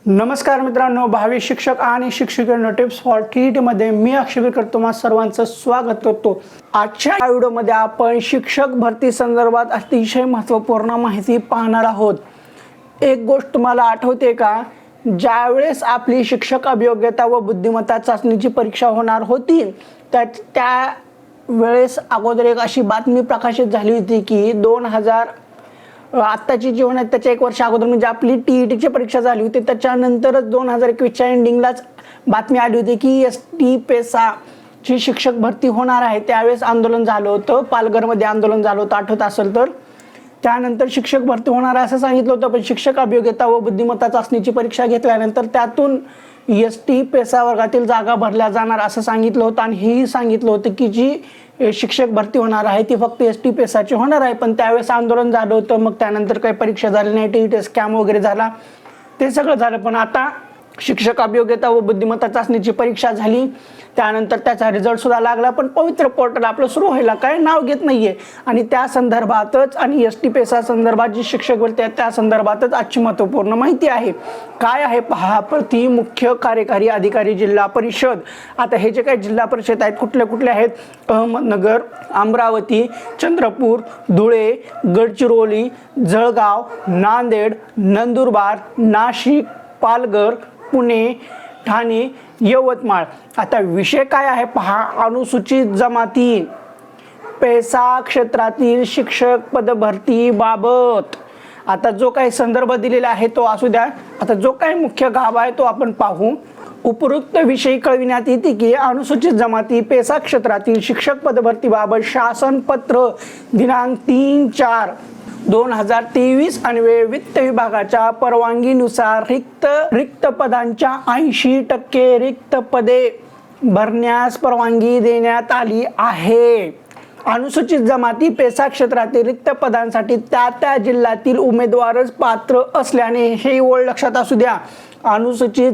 नमस्कार मित्रांनो, भावी शिक्षक आणि शिक्षिकांनो टिप्स फॉर टीईटी मध्ये मी अक्षय तुम्हा सर्वांचं स्वागत करतो। आजच्या व्हिडिओमध्ये आपण शिक्षक भरती संदर्भात अतिशय महत्त्वपूर्ण माहिती पाहणार आहोत। एक गोष्ट तुम्हाला आठवते का, ज्यावेळेस आपली शिक्षक अभियोग्यता व बुद्धिमत्ता चाचणीची परीक्षा होणार होती त्या वेळेस अगोदर एक अशी बातमी प्रकाशित झाली होती की आत्ताची जी होणार त्याच्या एक वर्ष अगोदर म्हणजे आपली टीईटीची परीक्षा झाली होती, त्याच्यानंतरच 2021च्या एंडिंगलाच बातमी आली होती की एसटी पेसा ची शिक्षक भरती होणार आहे। त्यावेळेस आंदोलन झालं होतं, पालघरमध्ये आंदोलन झालं होतं, आठवत असेल तर। त्यानंतर शिक्षक भरती होणार आहे असं सांगितलं होतं, पण शिक्षक अभियोग्यता व बुद्धिमत्ता चाचणीची परीक्षा घेतल्यानंतर त्यातून एसटी पेसा वर्गातील जागा भरल्या जाणार असं सांगितलं होतं। आणि हेही सांगितलं होतं की जी शिक्षक भरती होणार आहे ती फक्त एसटी पेसाची होणार आहे। पण त्यावेळेस आंदोलन झालं होतं, मग त्यानंतर काही परीक्षा झाली नाही, टीईटी स्कॅम वगैरे झाला, ते सगळं झालं। पण आता शिक्षक अभियोग्यता व बुद्धिमत्ता चाचणीची परीक्षा झाली, त्यानंतर त्याचा रिझल्ट सुद्धा लागला, पण पवित्र पोर्टल आपलं सुरू व्हायला काय नाव घेत नाहीये। आणि त्या संदर्भातच आणि एसटी पेसा संदर्भात जी शिक्षक भरती आहे त्या संदर्भातच आजची महत्त्वपूर्ण माहिती आहे। काय आहे पहा, प्रति मुख्य कार्यकारी अधिकारी जिल्हा परिषद। आता हे जे काही जिल्हा परिषद आहेत कुठले कुठले आहेत, अहमदनगर, अमरावती, चंद्रपूर, धुळे, गडचिरोली, जळगाव, नांदेड, नंदुरबार, नाशिक, पालघर, पुणे, ठाणे, यवतमाळ। आता विषय काय आहे पहा, अनुसूचित जमाती पेसा क्षेत्रातील शिक्षक पद भरती बाबत आता जो काही संदर्भ दिलेला आहे तो असू द्या। आता जो काही मुख्य गाभ आहे तो आपण पाहू। उपरोक्त विषयी कळविण्यात येते की अनुसूचित जमाती पेसा क्षेत्रातील शिक्षक पद भरती बाबत शासन पत्र दिनांक 3/4/2023 अन्वये वित्त विभागाच्या परवानगीनुसार रिक्त पदांच्या 80% रिक्त पदे भरण्यास परवानगी देण्यात आली आहे। अनुसूचित जमाती पेसा क्षेत्रातील रिक्त पदांसाठी त्या जिल्ह्यातील उमेदवारच पात्र असल्याने हे ओळ लक्षात असू द्या। अनुसूचित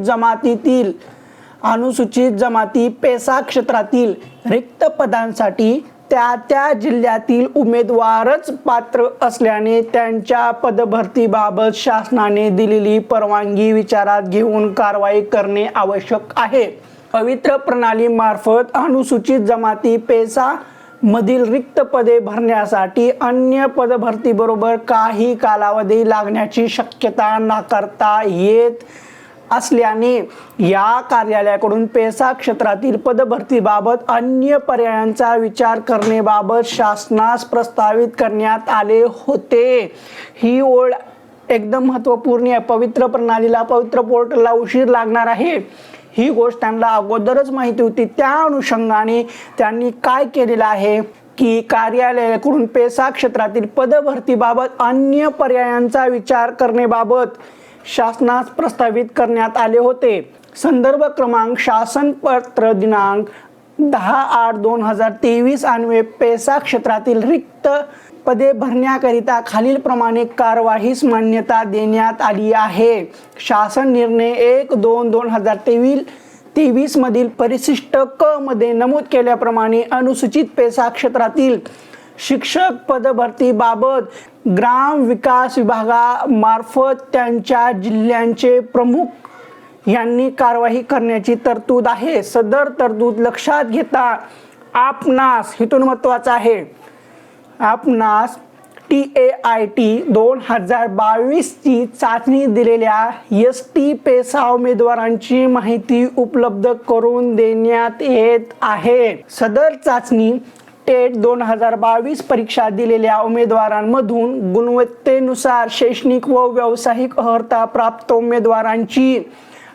जमाती पेसा क्षेत्रातील रिक्त पदांसाठी त्या जिल्ह्यातील उमेदवारच पात्र असल्याने त्यांच्या पदभरतीबाबत शासनाने दिलेली परवानगी विचारात घेऊन कारवाई करणे आवश्यक आहे। पवित्र प्रणालीमार्फत अनुसूचित जमाती पेसा मधील रिक्त पदे भरण्यासाठी अन्य पदभरतीबरोबर काही कालावधी लागण्याची शक्यता नाकारता येत असल्याने या कार्यालयाकडून पेसा क्षेत्रातील पदभरतीबाबत अन्य पर्यायांचा विचार करण्याबाबत शासनास प्रस्तावित करण्यात आले होते। ही ओळ एकदम महत्त्वपूर्ण आहे। पवित्र प्रणालीला, पवित्र पोर्टलला उशीर लागणार आहे ही गोष्ट त्यांना अगोदरच माहिती होती। त्या अनुषंगाने त्यांनी काय केलेलं आहे की कार्यालयाकडून पेसा क्षेत्रातील पदभरतीबाबत अन्य पर्यायांचा विचार करण्याबाबत शासनास प्रस्तावित करण्यात आले होते। संदर्भ क्रमांक शासन पत्र दिनांक 10/8/2023 अन्वये पेसा क्षेत्रातील रिक्त पदे भरण्याकरिता खालीलप्रमाणे कार्यवाहीस मान्यता देण्यात आली आहे। शासन निर्णय 1/2/2023 मधील परिशिष्ट क मध्ये नमूद केल्याप्रमाणे अनुसूचित पेसा क्षेत्रातील शिक्षक पदभरती बाबत ग्राम विकास विभागामार्फत त्यांच्या जिल्ह्यांचे प्रमुख यांनी कार्यवाही करण्याची तरतूद आहे। सदर तरतूद लक्षात घेता आपणास, हेतून महत्त्वाचा आहे, आपणास TAIT 2022 ची चाचणी दिलेल्या एसटी पेसा उमेदवारांची माहिती उपलब्ध करून देण्यात येत आहे। सदर चाचणी टेट 2022 परीक्षा दिलेल्या उमेदवारांमधून गुणवत्तेनुसार शैक्षणिक व व्यावसायिक अर्हता प्राप्त उमेदवारांची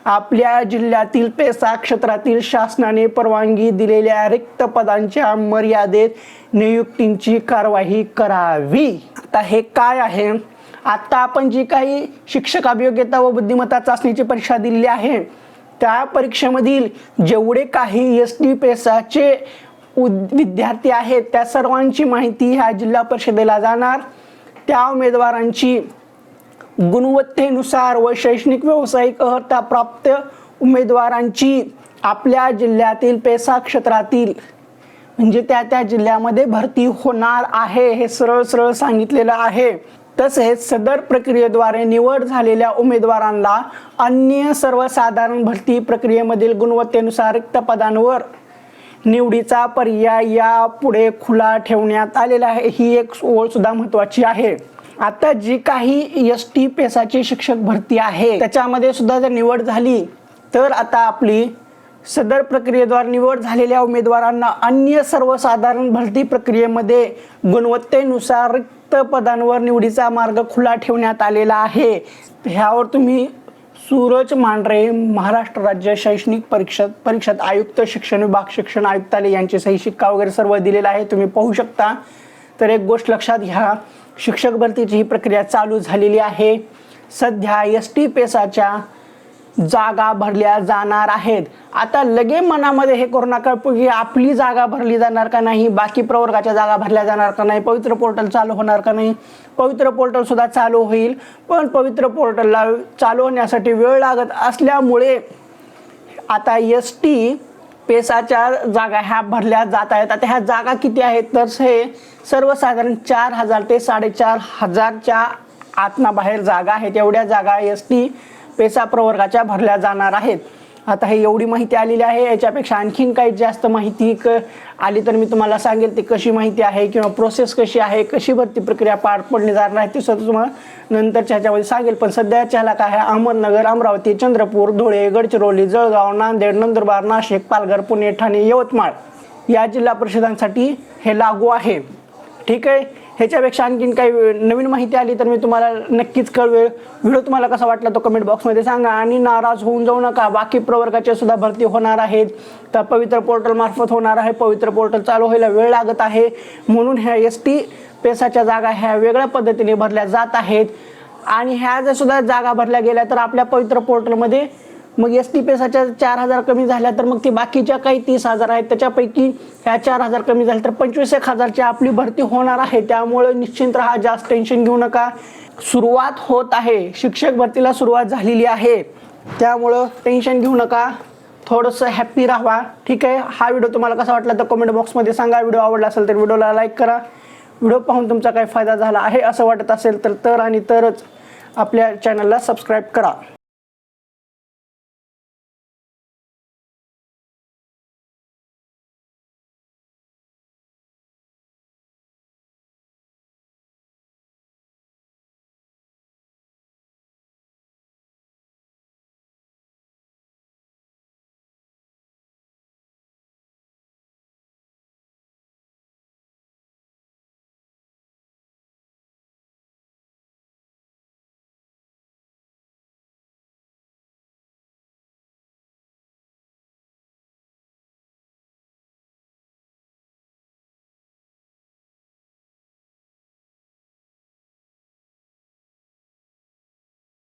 आपल्या जिल्ह्यातील पेसा क्षेत्रातील शासनाने परवानगी दिलेल्या रिक्त पदांच्या मर्यादेत नियुक्तींची कार्यवाही करावी। आता हे काय आहे, आता आपण जी काही शिक्षक अभियोग्यता व बुद्धिमत्ता चाचणीची परीक्षा दिलेली आहे त्या परीक्षेमधील जेवढे काही एसटी पेसाचे विद्यार्थी आहेत त्या सर्वांची माहिती ह्या जिल्हा परिषदेला जाणार। त्या उमेदवारांची गुणवत्तेनुसार व शैक्षणिक व्यावसायिक अर्हता प्राप्त उमेदवारांची आपल्या जिल्ह्यातील पेसा क्षेत्रातील म्हणजे त्या जिल्ह्यामध्ये भरती होणार आहे। हे सरळ सरळ सांगितलेलं आहे। तसेच सदर प्रक्रियेद्वारे निवड झालेल्या उमेदवारांना अन्य सर्वसाधारण भरती प्रक्रियेमधील गुणवत्तेनुसार रिक्त पदांवर निवडीचा पर्याय यापुढे खुला ठेवण्यात आलेला आहे। ही एक ओळ सुद्धा महत्त्वाची आहे। आता जी काही एस.टी. पेसाची शिक्षक भरती आहे त्याच्यामध्ये सुद्धा जर निवड झाली तर आता आपली सदर प्रक्रियेद्वारे निवड झालेल्या उमेदवारांना अन्य सर्वसाधारण भरती प्रक्रियेमध्ये गुणवत्तेनुसार रिक्त पदांवर निवडीचा मार्ग खुला ठेवण्यात आलेला आहे। ह्यावर तुम्ही सूरज मांढरे महाराष्ट्र राज्य शैक्षणिक परिषद आयुक्त शिक्षण विभाग शिक्षण आयुक्तालय यांची सही शिक्का वगैरे सर्व दिलेला आहे, तुम्ही पाहू शकता। तर एक गोष्ट लक्षात घ्या, शिक्षक भरतीची ही प्रक्रिया चालू झालेली आहे। सध्या एस.टी. पेसाच्या जागा भरल्या जाणार आहेत। आता लगे मनामध्ये हे करू नका की आपली जागा भरली जाणार का नाही, बाकी प्रवर्गाच्या जागा भरल्या जाणार का नाही, पवित्र पोर्टल चालू होणार का नाही। पवित्र पोर्टल सुद्धा चालू होईल, पण पवित्र पोर्टलला चालू होण्यासाठी वेळ लागत असल्यामुळे आता एस.टी. पेसाच्या जागा ह्या भरल्या जात आहेत। आता ह्या जागा किती आहेत तर हे सर्वसाधारण 4,000 ते 4,500च्या आतना बाहेर जागा आहेत। एवढ्या जागा एस.टी. पेसा प्रवर्गाच्या भरल्या जाणार आहेत। आता हे एवढी माहिती आलेली आहे, याच्यापेक्षा आणखीन काही जास्त माहिती आली तर मी तुम्हाला सांगेल ती कशी माहिती आहे किंवा प्रोसेस कशी आहे, कशी भरती प्रक्रिया पार पडली जाणार आहे ते सुद्धा तुम्हाला नंतरच्या ह्याच्यामध्ये सांगेल। पण सध्याच्याला काय आहे, अहमदनगर, अमरावती, चंद्रपूर, धुळे, गडचिरोली, जळगाव, नांदेड, नंदुरबार, नाशिक, पालघर, पुणे, ठाणे, यवतमाळ या जिल्हा परिषदांसाठी हे लागू आहे। ठीक आहे, ह्याच्यापेक्षा आणखीन काही नवीन माहिती आली तर मी तुम्हाला नक्कीच कळवेल। व्हिडिओ तुम्हाला कसा वाटला तो कमेंट बॉक्समध्ये सांगा आणि नाराज होऊन जाऊ नका। बाकी प्रवर्गाचे सुद्धा भरती होणार आहेत, तर पवित्र पोर्टल मार्फत होणार आहे। पवित्र पोर्टल चालू व्हायला वेळ लागत आहे, म्हणून ह्या एस.टी. पेसाच्या जागा ह्या वेगळ्या पद्धतीने भरल्या जात आहेत। आणि ह्या जर सुद्धा जागा भरल्या गेल्या तर आपल्या पवित्र पोर्टलमध्ये मग एस.टी. पेसाच्या 4,000 कमी झाल्या तर मग ती बाकीच्या काही 30,000 आहेत, त्याच्यापैकी ह्या 4,000 कमी झाल्या तर 25,000ची आपली भरती होणार आहे। त्यामुळे निश्चिंत राहा, जास्त टेन्शन घेऊ नका। सुरुवात होत आहे, शिक्षक भरतीला सुरुवात झालेली आहे, त्यामुळं टेन्शन घेऊ नका, थोडंसं हॅप्पी राहा। ठीक आहे, हा व्हिडिओ तुम्हाला कसा वाटला तर कमेंट बॉक्समध्ये सांगा। व्हिडिओ आवडला असेल तर व्हिडिओला लाईक करा। व्हिडिओ पाहून तुमचा काही फायदा झाला आहे असं वाटत असेल तर आणि तरच आपल्या चॅनलला सबस्क्राईब करा।